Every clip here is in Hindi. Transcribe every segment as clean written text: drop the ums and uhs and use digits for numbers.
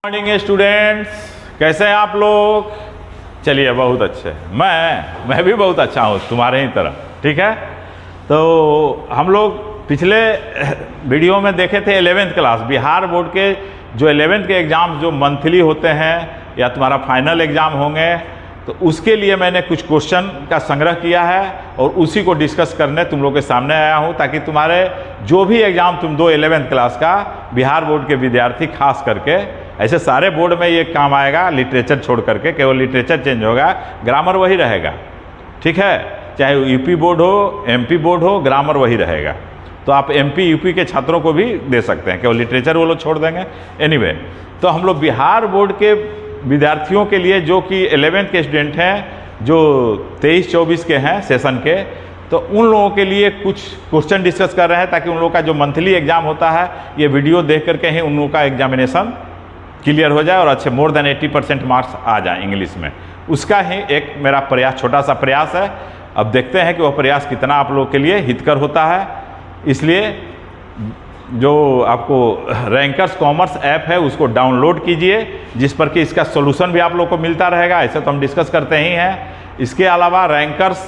मॉर्निंग स्टूडेंट्स, कैसे हैं आप लोग। चलिए बहुत अच्छे। मैं भी बहुत अच्छा हूँ तुम्हारे ही तरह। ठीक है, तो हम लोग पिछले वीडियो में देखे थे 11th क्लास बिहार बोर्ड के जो 11th के एग्ज़ाम जो मंथली होते हैं या तुम्हारा फाइनल एग्ज़ाम होंगे, तो उसके लिए मैंने कुछ क्वेश्चन का संग्रह किया है और उसी को डिस्कस करने तुम लोग के सामने आया हूँ, ताकि तुम्हारे जो भी एग्ज़ाम तुम दो 11th क्लास का बिहार बोर्ड के विद्यार्थी खास करके, ऐसे सारे बोर्ड में ये काम आएगा, लिटरेचर छोड़ करके केवल लिटरेचर चेंज होगा, ग्रामर वही रहेगा। ठीक है, चाहे यूपी बोर्ड हो, एमपी बोर्ड हो, ग्रामर वही रहेगा। तो आप एमपी यूपी के छात्रों को भी दे सकते हैं, केवल लिटरेचर वो लोग छोड़ देंगे। एनीवे, तो हम लोग बिहार बोर्ड के विद्यार्थियों के लिए जो कि 11th के स्टूडेंट हैं, जो 23-24 के हैं सेशन के, तो उन लोगों के लिए कुछ क्वेश्चन डिस्कस कर रहे हैं, ताकि उन लोगों का जो मंथली एग्ज़ाम होता है ये वीडियो देख करके ही उन लोगों का एग्जामिनेशन क्लियर हो जाए और अच्छे मोर देन 80% मार्क्स आ जाए इंग्लिश में। उसका ही एक मेरा प्रयास, छोटा सा प्रयास है। अब देखते हैं कि वह प्रयास कितना आप लोगों के लिए हितकर होता है। इसलिए जो आपको रैंकर्स कॉमर्स ऐप है उसको डाउनलोड कीजिए, जिस पर कि इसका सोल्यूशन भी आप लोग को मिलता रहेगा। ऐसे तो हम डिस्कस करते ही हैं। इसके अलावा रैंकर्स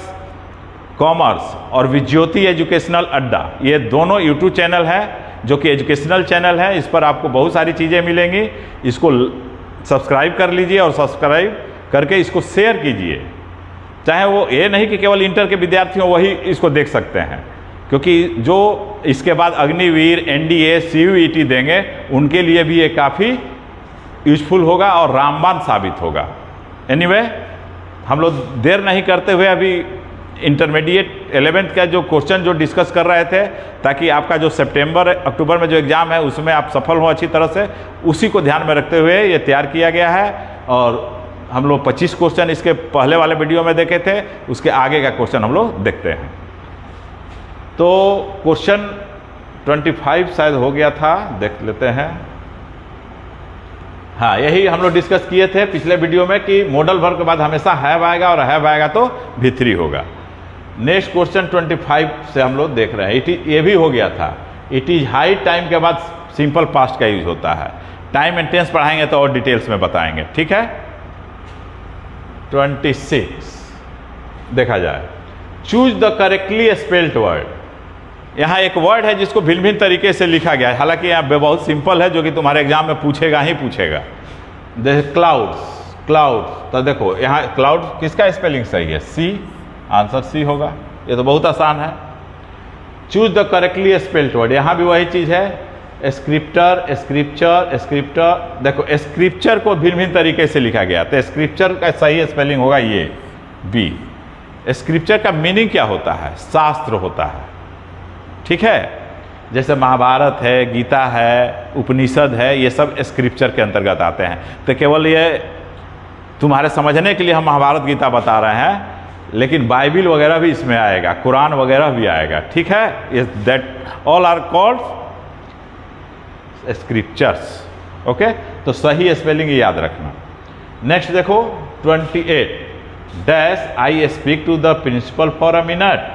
कॉमर्स और विज्योति एजुकेशनल अड्डा, ये दोनों यूट्यूब चैनल है जो कि एजुकेशनल चैनल है। इस पर आपको बहुत सारी चीज़ें मिलेंगी। इसको सब्सक्राइब कर लीजिए और सब्सक्राइब करके इसको शेयर कीजिए। चाहे वो ये नहीं कि केवल इंटर के विद्यार्थी हो वही इसको देख सकते हैं, क्योंकि जो इसके बाद अग्निवीर, एनडीए, सीयूईटी देंगे उनके लिए भी ये काफ़ी यूजफुल होगा और रामबाण साबित होगा। एनीवे, हम लोग देर नहीं करते हुए अभी इंटरमीडिएट 11th का जो क्वेश्चन जो डिस्कस कर रहे थे, ताकि आपका जो सितंबर अक्टूबर में जो एग्ज़ाम है उसमें आप सफल हो अच्छी तरह से, उसी को ध्यान में रखते हुए ये तैयार किया गया है। और हम लोग 25 क्वेश्चन इसके पहले वाले वीडियो में देखे थे, उसके आगे का क्वेश्चन हम लोग देखते हैं। तो क्वेश्चन 25 शायद हो गया था, देख लेते हैं। हाँ, यही हम लोग डिस्कस किए थे पिछले वीडियो में कि मॉडल वर्ब के बाद हमेशा हैव आएगा और हैव आएगा तो V3 होगा। नेक्स्ट क्वेश्चन 25 से हम लोग देख रहे हैं। ये भी हो गया था। इट इज हाई टाइम के बाद सिंपल पास्ट का यूज होता है। टाइम एंड टेंस पढ़ाएंगे तो और डिटेल्स में बताएंगे। ठीक है, 26 देखा जाए। Choose the correctly spelled word. यहाँ एक वर्ड है जिसको भिन्न भिन्न तरीके से लिखा गया है, हालांकि यहाँ बहुत सिंपल है, जो कि तुम्हारे एग्जाम में पूछेगा ही पूछेगा। जैसे क्लाउड्स, क्लाउड्स, तो देखो यहाँ क्लाउड किसका स्पेलिंग सही है? सी, आंसर सी होगा। ये तो बहुत आसान है। Choose the correctly spelled word, यहाँ भी वही चीज़ है। Scripture, scripture, scripture. देखो स्क्रिप्चर को भिन्न भिन्न तरीके से लिखा गया, तो स्क्रिप्चर का सही स्पेलिंग होगा ये बी। स्क्रिप्चर का मीनिंग क्या होता है? शास्त्र होता है। ठीक है, जैसे महाभारत है, गीता है, उपनिषद है, ये सब स्क्रिप्चर के अंतर्गत आते हैं। तो केवल ये तुम्हारे समझने के लिए हम महाभारत गीता बता रहे हैं, लेकिन बाइबिल वगैरह भी इसमें आएगा, कुरान वगैरह भी आएगा। ठीक है, that all are called scriptures. Okay, तो सही स्पेलिंग याद रखना। नेक्स्ट देखो 28 dash I speak to the principal for a minute.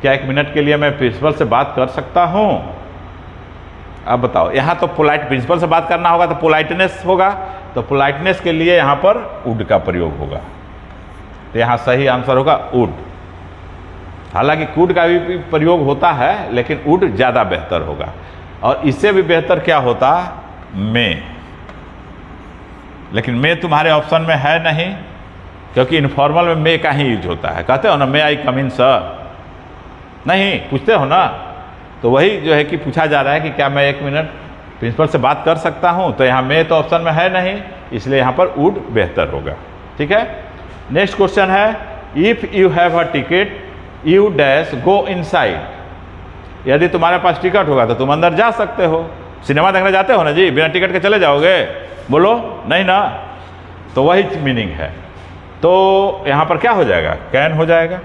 क्या 1 मिनट के लिए मैं प्रिंसिपल से बात कर सकता हूं? अब बताओ, यहाँ तो पोलाइट, प्रिंसिपल से बात करना होगा तो पोलाइटनेस होगा, तो पोलाइटनेस के लिए यहाँ पर वुड का प्रयोग होगा। तो यहाँ सही आंसर होगा वुड। हालांकि कुड का भी प्रयोग होता है, लेकिन वुड ज़्यादा बेहतर होगा। और इससे भी बेहतर क्या होता? मे। लेकिन मे तुम्हारे ऑप्शन में है नहीं, क्योंकि इनफॉर्मल में मे का ही यूज होता है। कहते हो ना, मे आई कम इन सर, नहीं पूछते हो ना। तो वही जो है कि पूछा जा रहा है कि क्या मैं 1 मिनट प्रिंसिपल से बात कर सकता हूं? तो यहाँ में तो ऑप्शन में है नहीं, इसलिए यहाँ पर वुड बेहतर होगा। ठीक है, नेक्स्ट क्वेश्चन है if you have a ticket you dash go inside. यदि तुम्हारे पास टिकट होगा तो तुम अंदर जा सकते हो। सिनेमा देखने जाते हो ना जी, बिना टिकट के चले जाओगे? बोलो नहीं ना। तो वही मीनिंग है। तो यहाँ पर क्या हो जाएगा? कैन हो जाएगा।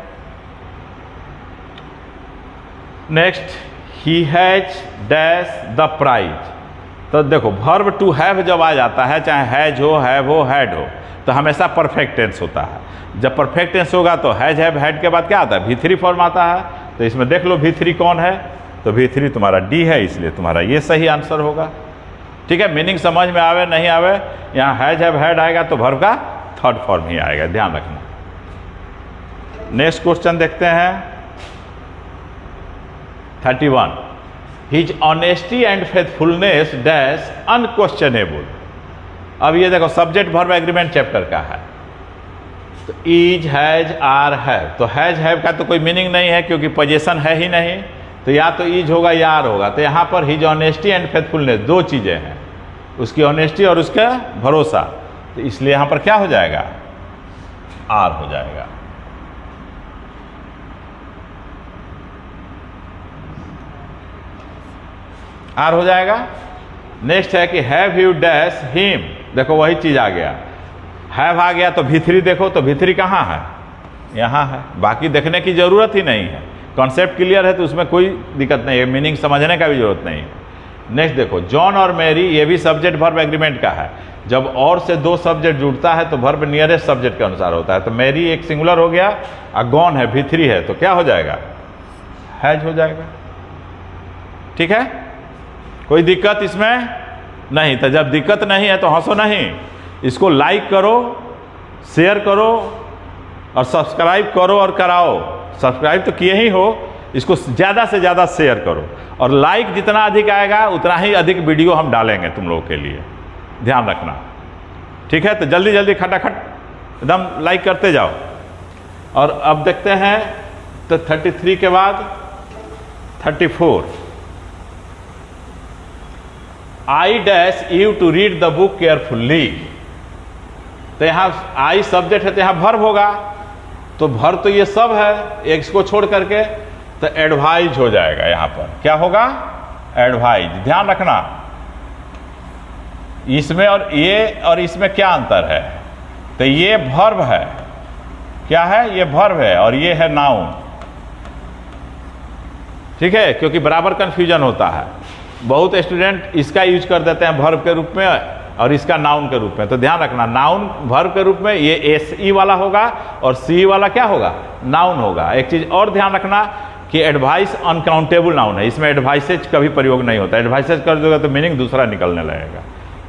Next he has dash the prize. तो देखो वर्ब टू हैव जब आ जाता है, चाहे हैज हो, हैव हो, हैड हो, तो हमेशा परफेक्ट टेंस होता है। जब परफेक्ट टेंस होगा तो हैज, हैव, हैड के बाद क्या आता है? V3 फॉर्म आता है। तो इसमें देख लो V3 कौन है, तो V3 तुम्हारा डी है, इसलिए तुम्हारा ये सही आंसर होगा। ठीक है, मीनिंग समझ में आवे नहीं आवे, यहाँ हैज हैव हैड आएगा तो वर्ब का थर्ड फॉर्म ही आएगा, ध्यान रखना। नेक्स्ट क्वेश्चन देखते हैं 31। His honesty and faithfulness dash unquestionable. अब ये देखो सब्जेक्ट वर्ब एग्रीमेंट चैप्टर का है, तो इज हैज आर हैव, तो हैज हैव का तो कोई मीनिंग नहीं है क्योंकि पोजीशन है ही नहीं, तो या तो इज होगा या आर होगा। तो यहाँ पर हिज ऑनेस्टी एंड फेथफुलनेस दो चीज़ें हैं, उसकी ऑनेस्टी और उसका भरोसा, तो इसलिए यहाँ पर क्या हो जाएगा, आर हो जाएगा। आर हो जाएगा। नेक्स्ट है कि हैव यू डैश हिम, देखो वही चीज आ गया, हैव आ गया तो V3 देखो, तो V3 कहाँ है, यहाँ है, बाकी देखने की जरूरत ही नहीं है, कॉन्सेप्ट क्लियर है तो उसमें कोई दिक्कत नहीं है, मीनिंग समझने का भी जरूरत नहीं है। नेक्स्ट देखो जॉन और मैरी, ये भी सब्जेक्ट वर्ब एग्रीमेंट का है, जब और से दो सब्जेक्ट जुड़ता है तो वर्ब नियरेस्ट सब्जेक्ट के अनुसार होता है, तो मैरी एक सिंगुलर हो गया और गॉन है V3 है, तो क्या हो जाएगा, हैज हो जाएगा। ठीक है, कोई दिक्कत इसमें नहीं। तो जब दिक्कत नहीं है तो हंसो नहीं, इसको लाइक करो, शेयर करो और सब्सक्राइब करो और कराओ। सब्सक्राइब तो किए ही हो, इसको ज़्यादा से ज़्यादा शेयर करो, और लाइक जितना अधिक आएगा उतना ही अधिक वीडियो हम डालेंगे तुम लोगों के लिए, ध्यान रखना। ठीक है, तो जल्दी जल्दी खटाखट एकदम लाइक करते जाओ। और अब देखते हैं तो 33 के बाद 34। I dash you to read the book carefully, तो यहाँ आई सब्जेक्ट है तो यहाँ वर्ब होगा, तो वर्ब तो ये सब है एक इसको छोड़ करके, तो एडवाइज हो जाएगा। यहाँ पर क्या होगा, एडवाइज। ध्यान रखना इसमें और इसमें क्या अंतर है, तो ये वर्ब है, क्या है, ये वर्ब है और ये है नाउन। ठीक है, क्योंकि बराबर कंफ्यूजन होता है, बहुत स्टूडेंट इसका यूज कर देते हैं वर्ब के रूप में और इसका नाउन के रूप में, तो ध्यान रखना नाउन वर्ब के रूप में ये एसई वाला होगा और सी वाला क्या होगा, नाउन होगा। एक चीज और ध्यान रखना कि एडवाइस अनकाउंटेबल नाउन है, इसमें एडवाइसेज कभी प्रयोग नहीं होता, एडवाइसेज कर दोगे तो मीनिंग दूसरा निकलने लगेगा।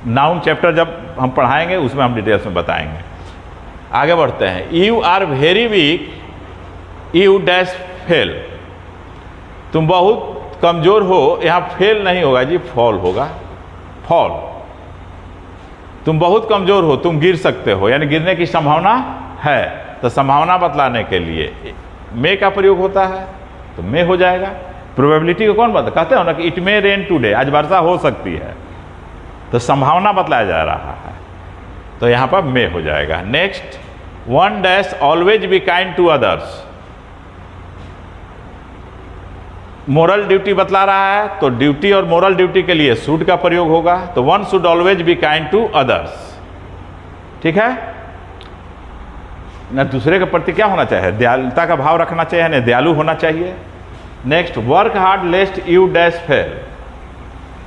नाउन चैप्टर जब हम पढ़ाएंगे उसमें हम डिटेल्स में बताएंगे। आगे बढ़ते हैं। You are very weak, you dash fail, तुम बहुत कमजोर हो, यहाँ फेल नहीं होगा जी, फॉल होगा, फॉल। तुम बहुत कमजोर हो, तुम गिर सकते हो, यानी गिरने की संभावना है, तो संभावना बतलाने के लिए मे का प्रयोग होता है, तो मे हो जाएगा। प्रोबेबिलिटी को कौन बता, कहते हो ना कि इट मे रेन टुडे, आज वर्षा हो सकती है, तो संभावना बतलाया जा रहा है, तो यहाँ पर मे हो जाएगा। Next, one dash always be kind to others, moral duty बतला रहा है, तो ड्यूटी और मोरल ड्यूटी के लिए शुड का प्रयोग होगा, तो one should always be kind to others. ठीक है ना, दूसरे के प्रति क्या होना चाहिए, दयालुता का भाव रखना चाहिए, ना दयालु होना चाहिए। Next, work hard लेस्ट you dash fail,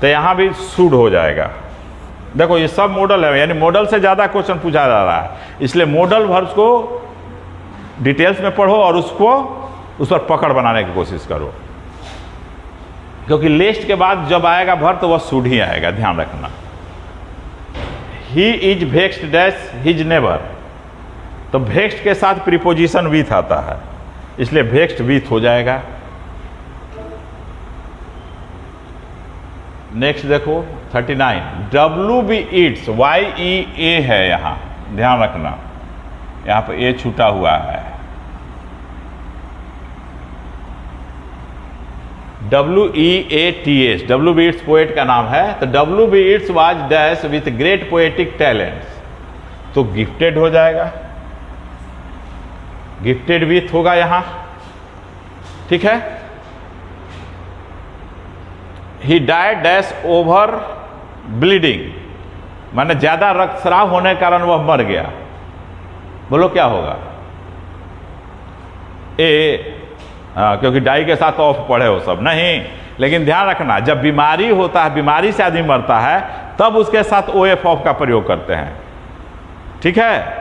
तो यहां भी शुड हो जाएगा। देखो ये सब मॉडल है, यानी मॉडल से ज्यादा क्वेश्चन पूछा जा रहा है, इसलिए मॉडल वर्ब्स को डिटेल्स में पढ़ो और उसको उस पर पकड़ बनाने की कोशिश करो, क्योंकि लिस्ट के बाद जब आएगा वर्ब तो वह शुड ही आएगा, ध्यान रखना। He is vexed dash his neighbour, तो वेक्स्ड के साथ प्रीपोजिशन विथ आता है, इसलिए वेक्स्ड विथ हो जाएगा। नेक्स्ट देखो 39, डब्ल्यू बी ईट्स, वाई ई ए है, यहाँ ध्यान रखना, यहाँ पर ए छूटा हुआ है, WEATS, W B Yeats poet का नाम है, तो W B Yeats was dash with great poetic talents, तो गिफ्टेड हो जाएगा, गिफ्टेड विथ होगा यहां। ठीक है, he died dash over bleeding, माने ज्यादा रक्तस्राव होने के कारण वह मर गया, बोलो क्या होगा, ए, क्योंकि डाई के साथ ऑफ पढ़े हो सब नहीं, लेकिन ध्यान रखना जब बीमारी होता है, बीमारी से आदमी मरता है, तब उसके साथ OF ऑफ का प्रयोग करते हैं। ठीक है,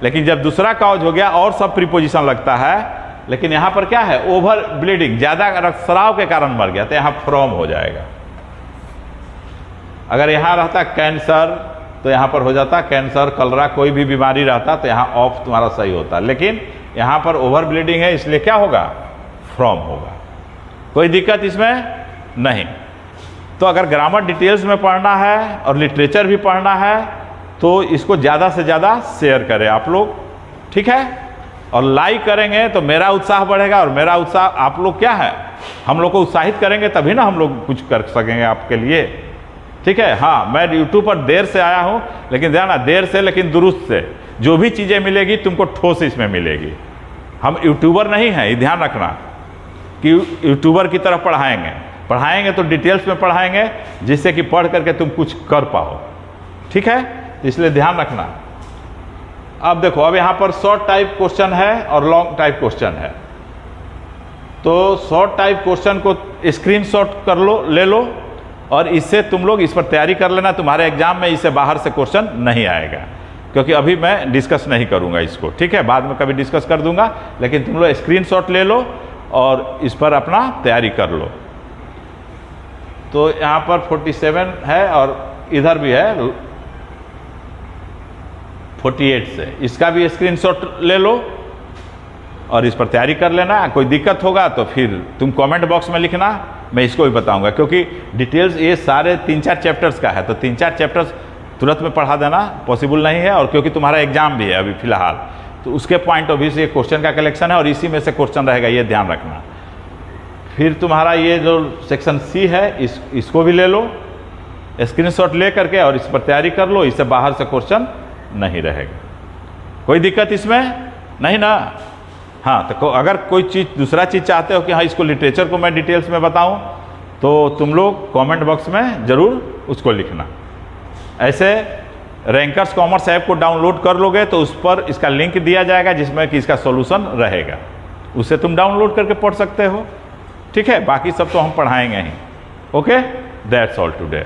लेकिन जब दूसरा काउज हो गया और सब प्रीपोजिशन लगता है, लेकिन यहां पर क्या है, ओवर ब्लीडिंग, ज्यादा रक्तस्राव के कारण मर गया, तो यहां फ्रॉम हो जाएगा। अगर यहाँ रहता कैंसर तो यहाँ पर हो जाता कैंसर, कलरा, कोई भी बीमारी रहता तो यहाँ ऑफ तुम्हारा सही होता, लेकिन यहाँ पर ओवर ब्लीडिंग है इसलिए क्या होगा, फ्रॉम होगा। कोई दिक्कत इसमें नहीं। तो अगर ग्रामर डिटेल्स में पढ़ना है और लिटरेचर भी पढ़ना है तो इसको ज़्यादा से ज़्यादा शेयर करें आप लोग, ठीक है। और लाइक करेंगे तो मेरा उत्साह बढ़ेगा, और मेरा उत्साह आप लोग क्या है, हम लोग को उत्साहित करेंगे तभी ना हम लोग कुछ कर सकेंगे आपके लिए, ठीक है। हाँ, मैं यूट्यूब पर देर से आया हूँ, लेकिन ध्यान, देर से लेकिन दुरुस्त से। जो भी चीज़ें मिलेगी तुमको ठोस इसमें मिलेगी। हम यूट्यूबर नहीं हैं, ये ध्यान रखना कि यूट्यूबर की तरफ पढ़ाएंगे तो डिटेल्स में पढ़ाएंगे, जिससे कि पढ़ करके तुम कुछ कर पाओ, ठीक है। इसलिए ध्यान रखना। अब देखो, अब यहाँ पर शॉर्ट टाइप क्वेश्चन है और लॉन्ग टाइप क्वेश्चन है। तो शॉर्ट टाइप क्वेश्चन को स्क्रीनशॉट कर लो, ले लो, और इससे तुम लोग इस पर तैयारी कर लेना। तुम्हारे एग्जाम में इससे बाहर से क्वेश्चन नहीं आएगा, क्योंकि अभी मैं डिस्कस नहीं करूंगा इसको, ठीक है। बाद में कभी डिस्कस कर दूंगा, लेकिन तुम लोग स्क्रीनशॉट ले लो और इस पर अपना तैयारी कर लो। तो यहाँ पर 47 है और इधर भी है 48 से, इसका भी स्क्रीनशॉट ले लो और इस पर तैयारी कर लेना। कोई दिक्कत होगा तो फिर तुम कमेंट बॉक्स में लिखना, मैं इसको भी बताऊंगा, क्योंकि डिटेल्स ये सारे 3-4 चैप्टर्स का है, तो 3-4 चैप्टर्स तुरंत में पढ़ा देना पॉसिबल नहीं है। और क्योंकि तुम्हारा एग्जाम भी है अभी फिलहाल, तो उसके पॉइंट ऑफ व्यू से ये क्वेश्चन का कलेक्शन है और इसी में से क्वेश्चन रहेगा, ये ध्यान रखना। फिर तुम्हारा ये जो सेक्शन सी है इसको भी ले लो स्क्रीनशॉट ले करके और इस पर तैयारी कर लो, इससे बाहर से क्वेश्चन नहीं रहेगा। कोई दिक्कत इसमें नहीं ना। हाँ, तो अगर कोई चीज़ दूसरा चीज़ चाहते हो कि हाँ इसको लिटरेचर को मैं डिटेल्स में बताऊं, तो तुम लोग कमेंट बॉक्स में ज़रूर उसको लिखना। ऐसे रैंकर्स कॉमर्स ऐप को डाउनलोड कर लोगे तो उस पर इसका लिंक दिया जाएगा, जिसमें कि इसका सॉल्यूशन रहेगा, उससे तुम डाउनलोड करके पढ़ सकते हो, ठीक है। बाकी सब तो हम पढ़ाएंगे ही। Okay, that's all today.